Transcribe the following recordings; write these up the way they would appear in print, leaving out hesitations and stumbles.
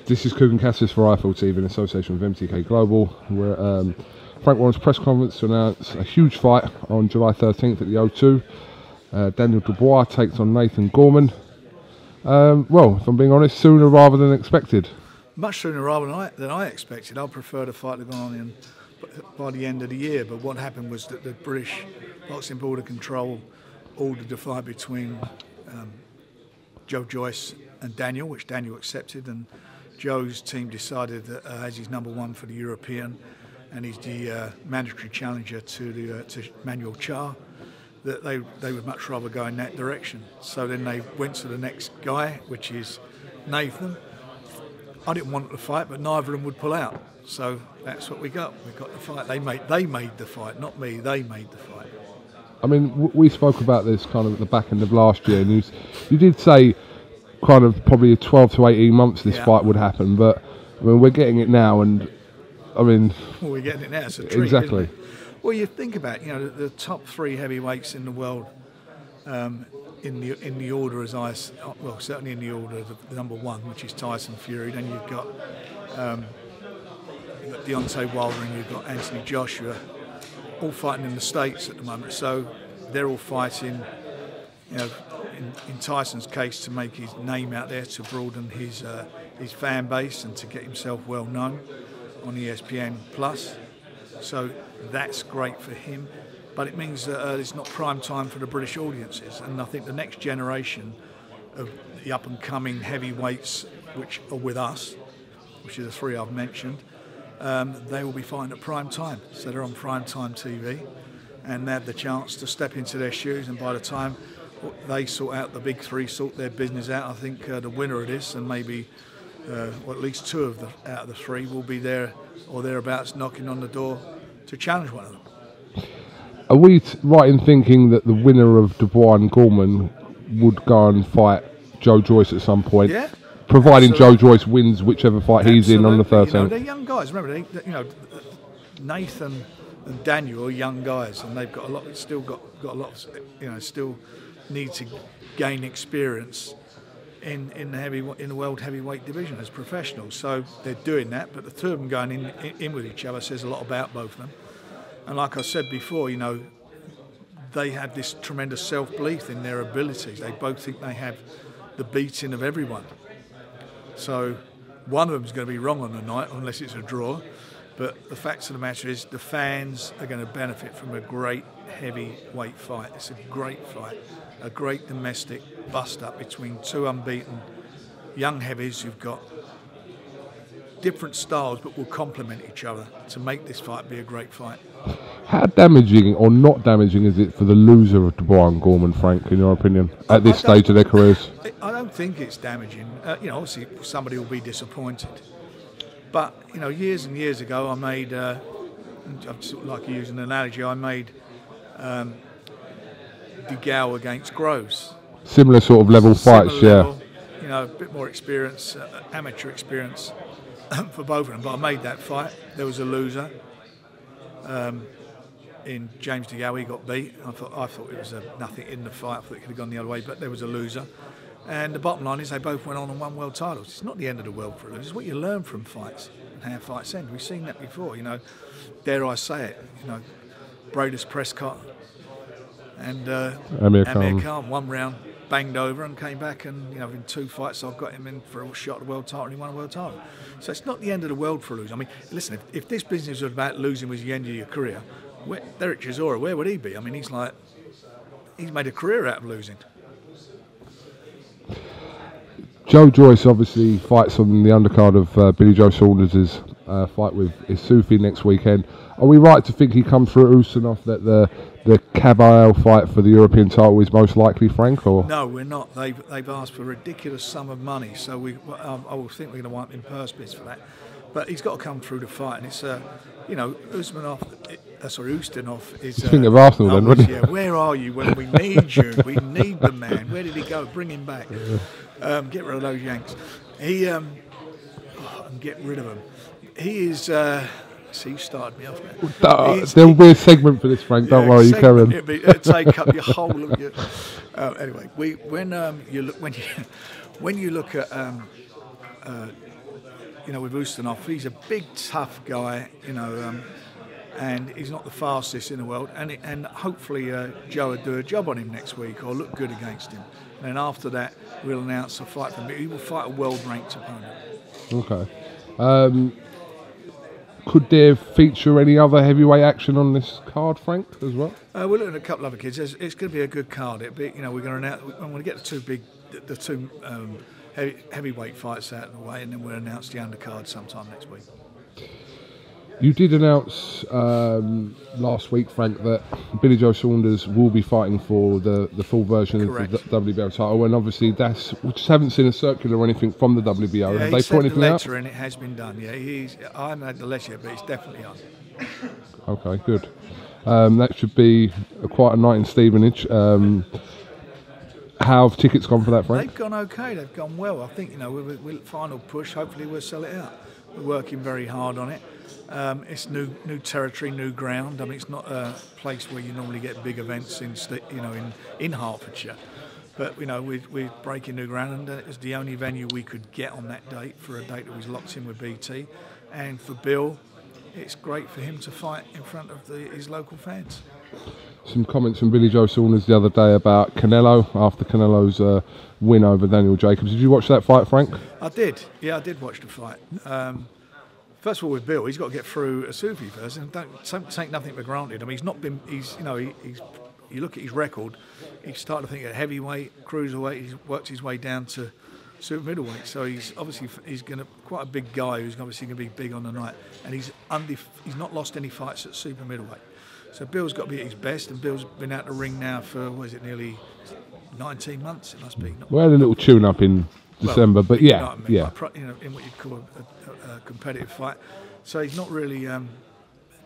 This is Kugan Cassis for IFL TV in association with MTK Global. We're at Frank Warren's press conference to announce a huge fight on July 13th at the O2. Daniel Dubois takes on Nathan Gorman. Well, if I'm being honest, sooner rather than expected. Much sooner rather than I expected. I prefer the fight to go on by the end of the year, but what happened was that the British Boxing Board of Control ordered the fight between Joe Joyce and Daniel, which Daniel accepted, and Joe's team decided that as he's number one for the European and he's the mandatory challenger to Manuel Charr, that they would much rather go in that direction. So then they went to the next guy, which is Nathan. I didn't want the fight, but neither of them would pull out. So that's what we got. We got the fight. They made the fight, not me. They made the fight. I mean, we spoke about this kind of at the back end of last year, and you did say kind of probably 12 to 18 months this fight would happen, but I mean, we're getting it now, and I mean... Well, we're getting it now, it's a treat, exactly. Isn't it? Well, you think about it, you know, the top three heavyweights in the world, in the order as well, certainly in the order of the number one, which is Tyson Fury, then you've got Deontay Wilder and you've got Anthony Joshua, all fighting in the States at the moment, so they're all fighting, you know, in Tyson's case, to make his name out there, to broaden his fan base and to get himself well known on ESPN Plus. So that's great for him, but it means that it's not prime time for the British audiences. And I think the next generation of the up and coming heavyweights, which are with us, which are the three I've mentioned, they will be fighting at prime time. So they're on prime time TV, and they have the chance to step into their shoes. And by the time they sort out, the big three sort their business out, I think the winner of this, and maybe well, at least two out of the three, will be there or thereabouts knocking on the door to challenge one of them. Are we right in thinking that the winner of Dubois and Gorman would go and fight Joe Joyce at some point? Yeah. Providing Joe Joyce wins whichever fight he's in on the 13th. You know, they're young guys. Remember, Nathan and Daniel are young guys, and they've got a lot. Still got a lot. Still need to gain experience in the world heavyweight division as professionals. So they're doing that. But the two of them going in with each other says a lot about both of them. And like I said before, you know, they have this tremendous self-belief in their abilities. They both think they have the beating of everyone. So one of them's going to be wrong on the night unless it's a draw. But the fact of the matter is the fans are going to benefit from a great heavyweight fight. It's a great fight, a great domestic bust-up between two unbeaten young heavies who've got different styles but will complement each other to make this fight be a great fight. How damaging or not damaging is it for the loser of Dubois and Gorman, Frank, in your opinion, at this stage of their careers? I don't think it's damaging. Obviously somebody will be disappointed. But, you know, years and years ago I made, I'd sort of like to use an analogy, I made DeGale against Groves. Similar sort of level fights, level, you know, a bit more experience, amateur experience for both of them. But I made that fight. There was a loser. In James DeGale, he got beat. I thought it was nothing in the fight. I thought it could have gone the other way, but there was a loser. And the bottom line is they both went on and won world titles. It's not the end of the world for a loser. It's what you learn from fights and how fights end. We've seen that before, you know. Dare I say it, you know, Brodus Prescott and Amir Khan, 1 round banged over and came back, and you know, in 2 fights I've got him in for a shot at the world title and he won a world title. So it's not the end of the world for a loser. I mean, listen, if this business was about losing was the end of your career, Derek Chisora, where would he be? I mean, he's made a career out of losing. Joe Joyce obviously fights on the undercard of Billy Joe Saunders' fight with Isufi next weekend. Are we right to think he comes through at Ustinov, that the Caballero fight for the European title is most likely, Frank? Or no, we're not. They've asked for a ridiculous sum of money, so I will think we're going to wipe in purse bids for that. But he's got to come through the fight, and it's Ustinov is. Think of Arsenal then, wouldn't you? Yeah, where are you when we need you? We need the man. Where did he go? Bring him back. Get rid of those Yanks. And get rid of him. He is. See, you started me off now. There'll be a segment for this, Frank. Don't worry, you carry on. It'll take up your whole of your. Anyway, when you look at with Ustinov, he's a big tough guy, and he's not the fastest in the world, and hopefully Joe will do a job on him next week or look good against him. And then after that, we'll announce a fight for him. He will fight a world-ranked opponent. Okay. Could there feature any other heavyweight action on this card, Frank, as well? We're looking at a couple of other kids. It's going to be a good card. We're going to announce. I'm going to get the two heavyweight fights out of the way, and then we'll announce the undercard sometime next week. You did announce last week, Frank, that Billy Joe Saunders will be fighting for the full version Correct. of the WBO title, and obviously we just haven't seen a circular or anything from the WBO. Yeah, Have they put anything the out? letter and it has been done. Yeah, I haven't had the letter yet, but it's definitely on. Okay, good. That should be quite a night in Stevenage. How have tickets gone for that, Frank? They've gone okay. They've gone well. I think we're final push. Hopefully, we'll sell it out. We're working very hard on it. It's new territory, new ground. I mean, it's not a place where you normally get big events in Hertfordshire. But we're breaking new ground, and it was the only venue we could get on that date for a date that was locked in with BT. And for Bill, it's great for him to fight in front of his local fans. Some comments from Billy Joe Saunders the other day about Canelo after Canelo's win over Daniel Jacobs. Did you watch that fight, Frank? I did. Yeah, I did watch the fight. First of all, with Bill, he's got to get through a Sufi first, and don't take nothing for granted. I mean, he's not been. You look at his record. He's started to think at heavyweight, cruiserweight. He's worked his way down to super middleweight. So he's going to quite a big guy who's obviously going to be big on the night, and he's not lost any fights at super middleweight. So Bill's got to be at his best, and Bill's been out the ring now for nearly 19 months. It must be. We had a little tune-up in December, but yeah, in what you'd call a competitive fight. So he's not really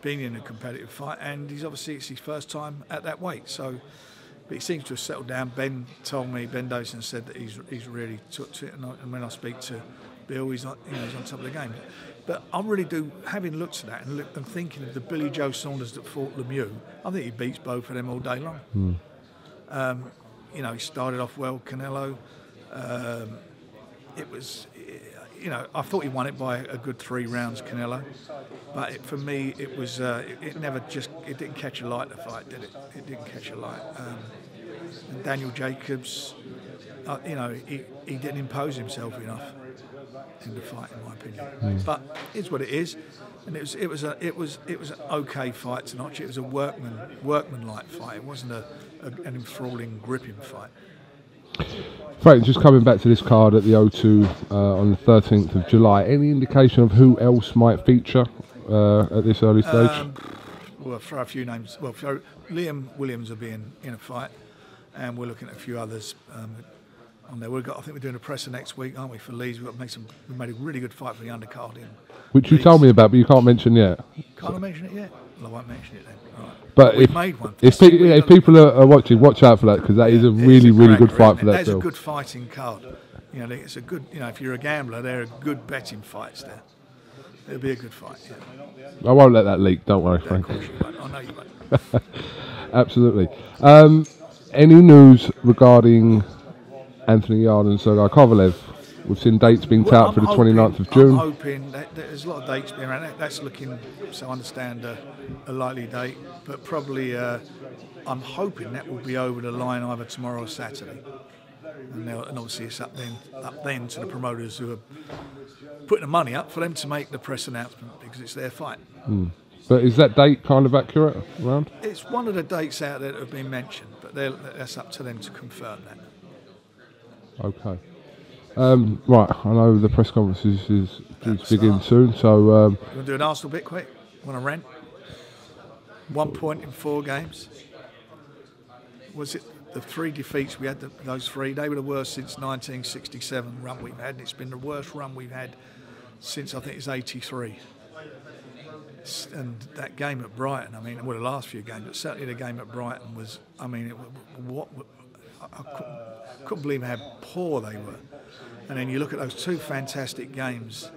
been in a competitive fight, and it's his first time at that weight. So, but he seems to have settled down. Ben Dawson said that he's really took to it, and when I speak to Bill, he's on top of the game. But I really do, having looked at that and thinking of the Billy Joe Saunders that fought Lemieux, I think he beats both of them all day long. He started off well, Canelo. It was, I thought he won it by a good 3 rounds, Canelo. But for me, it was, it didn't catch a light, the fight, did it? It didn't catch a light. And Daniel Jacobs, he didn't impose himself enough in the fight, in my opinion. But it's what it is, and it was an okay fight tonight. It was a workman-like fight. It wasn't an enthralling, gripping fight. Frank, just coming back to this card at the O2 on the 13th of July, any indication of who else might feature at this early stage? We'll throw a few names. Well, Liam Williams will be in a fight, and we're looking at a few others on there. I think we're doing a presser next week, aren't we, for Leeds? We made a really good fight for the undercard in which Leeds. You told me about, but you can't mention yet. Can't I mention it yet? Well, I won't mention it then. All right. But we've made one. If people are watching, watch out for that, because that is a really good fight for that. That's a good fighting card. It's a good. If you're a gambler, there are good betting fights there. It'll be a good fight. Yeah. I won't let that leak. Don't worry, Frank. Of course you won't. I know you won't. Absolutely. Any news regarding Anthony Yarde and Sergei Kovalev? We've seen dates being touted for the 29th of June. I'm hoping that there's a lot of dates being around. That's looking, so I understand, a likely date. But probably, I'm hoping that will be over the line either tomorrow or Saturday. And obviously it's up then to the promoters who are putting the money up for them to make the press announcement, because it's their fight. But is that date kind of accurate around? It's one of the dates out there that have been mentioned, but that's up to them to confirm that. Okay. Right, I know the press conference is due to begin soon, so... You want to do an Arsenal bit quick? Want to rant? 1 point in 4 games. Was it the 3 defeats we had, those 3? They were the worst since 1967 run we've had, and it's been the worst run we've had since, I think it's 83. And that game at Brighton, the last few games, but certainly the game at Brighton was, I couldn't believe how poor they were. And then you look at those 2 fantastic games,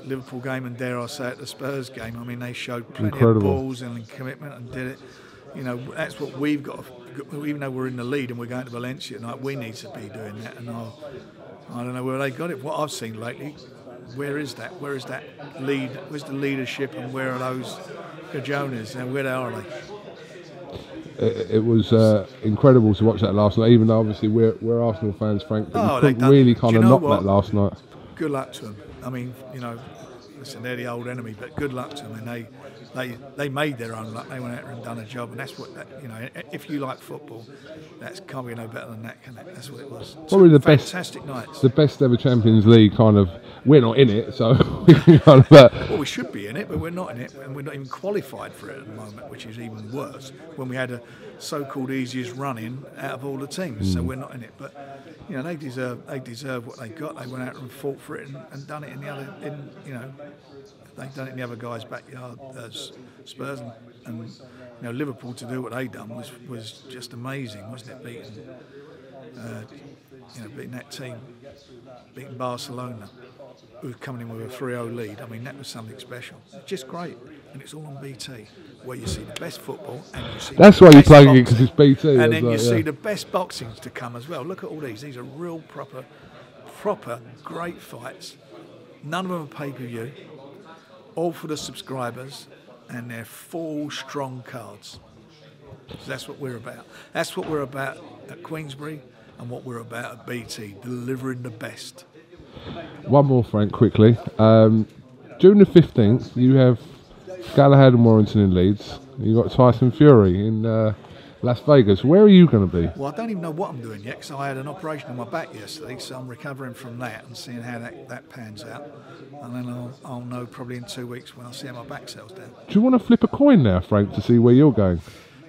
Liverpool game and, dare I say it, the Spurs game. They showed plenty of balls and commitment and did it. That's what we've got to even though we're in the lead and we're going to Valencia tonight, we need to be doing that. And I don't know where they got it. What I've seen lately, where is that? Where is that lead? Where's the leadership, and where are those Gajonas, and where are they? It was incredible to watch that last night, even though obviously we're Arsenal fans, Frank, but you couldn't really kind of knock that last night. Good luck to them. I mean, listen, they're the old enemy, but good luck to them. And they made their own luck. They went out and done a job, and that's what if you like football, that can't be no better than that, can it? That's what it was. Probably the fantastic nights. The best ever Champions League kind of. We're not in it, so well, we should be in it, but we're not in it, and we're not even qualified for it at the moment, which is even worse. When we had a so-called easiest run-in out of all the teams, so we're not in it. But they deserve what they got. They went out and fought for it and done it in the other. They've done it in the other guys' backyard, Spurs, and Liverpool to do what they done was just amazing, wasn't it? Beating that team, beating Barcelona, who was coming in with a 3-0 lead. I mean, that was something special. It's just great, and it's all on BT, where you see the best football, and you see. That's why you're plugging it, because it's BT. And then you see the best boxings to come as well. Look at all these. These are real proper, great fights. None of them are pay-per-view. All for the subscribers, and they're full, strong cards. So that's what we're about. That's what we're about at Queensbury, and what we're about at BT, delivering the best. One more, Frank, quickly. June the 15th, you have Galahad and Warrington in Leeds. You've got Tyson Fury in Las Vegas. Where are you going to be? Well, I don't even know what I'm doing yet, because I had an operation on my back yesterday, so I'm recovering from that and seeing how that pans out. And then I'll know probably in 2 weeks when I see how my back settles down. Do you want to flip a coin now, Frank, to see where you're going?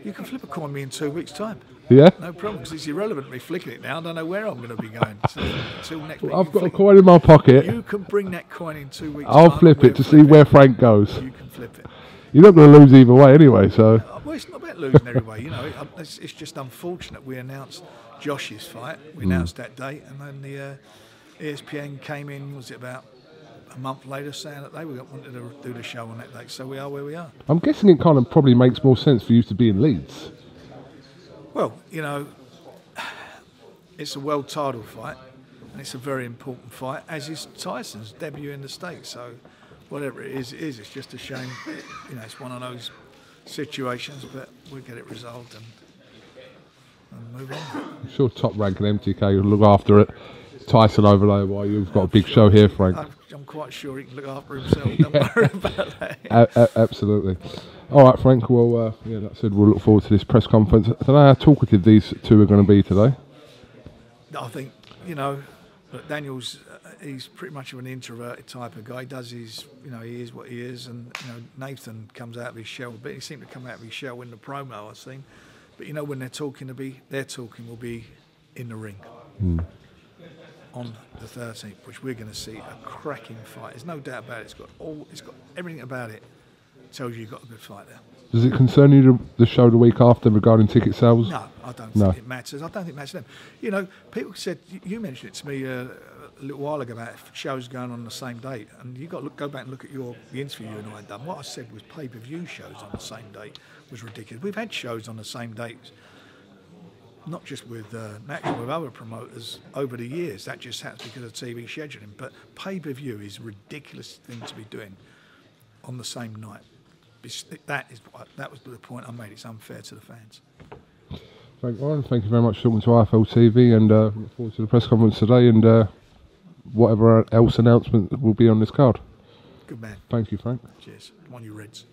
You can flip a coin me in 2 weeks' time. Yeah? No problem, because it's irrelevant me flicking it now. I don't know where I'm going to be going. So, until next week. I've got a coin in my pocket. You can bring that coin in 2 weeks' I'll time. flip it to see where Frank goes. You can flip it. You're not going to lose either way anyway, so. Well, it's not about losing every way. It's just unfortunate. We announced Josh's fight. We announced that date, and then the ESPN came in, was it about a month later, saying that they wanted to do the show on that date. So we are where we are. I'm guessing it kind of probably makes more sense for you to be in Leeds. Well, it's a world title fight, and it's a very important fight, as is Tyson's debut in the States. So whatever it is, it's just a shame. It's one of those situations, but we'll get it resolved and move on. I'm sure Top Rank and MTK will look after it. Tyson over there while you've got a big show here, Frank. I'm quite sure he can look after himself. Don't worry about that. Absolutely. All right, Frank. Well, like I said, we'll look forward to this press conference. I don't know how talkative these two are going to be today. I think, but Daniel's, he's pretty much of an introverted type of guy. He does his, he is what he is. And, Nathan comes out of his shell a bit. He seemed to come out of his shell in the promo, I've seen. But, when they're talking will be in the ring. On the 13th, which we're going to see a cracking fight. There's no doubt about it. It's got everything about it. Tells you you've got a good fight there. Does it concern you, the show the week after, regarding ticket sales? No, I don't think it matters. I don't think it matters to them. People said, you mentioned it to me a little while ago about shows going on the same date, and you've got to go back and look at the interview you and I had done. What I said was pay-per-view shows on the same date was ridiculous. We've had shows on the same date, not just with Natural, with other promoters over the years. That just happens because of TV scheduling. But pay-per-view is a ridiculous thing to be doing on the same night. That was the point I made. It's unfair to the fans. Frank Warren, thank you very much for talking to IFL TV, and look forward to the press conference today and whatever else announcement will be on this card. Good man. Thank you, Frank. Cheers. Come on, you Reds.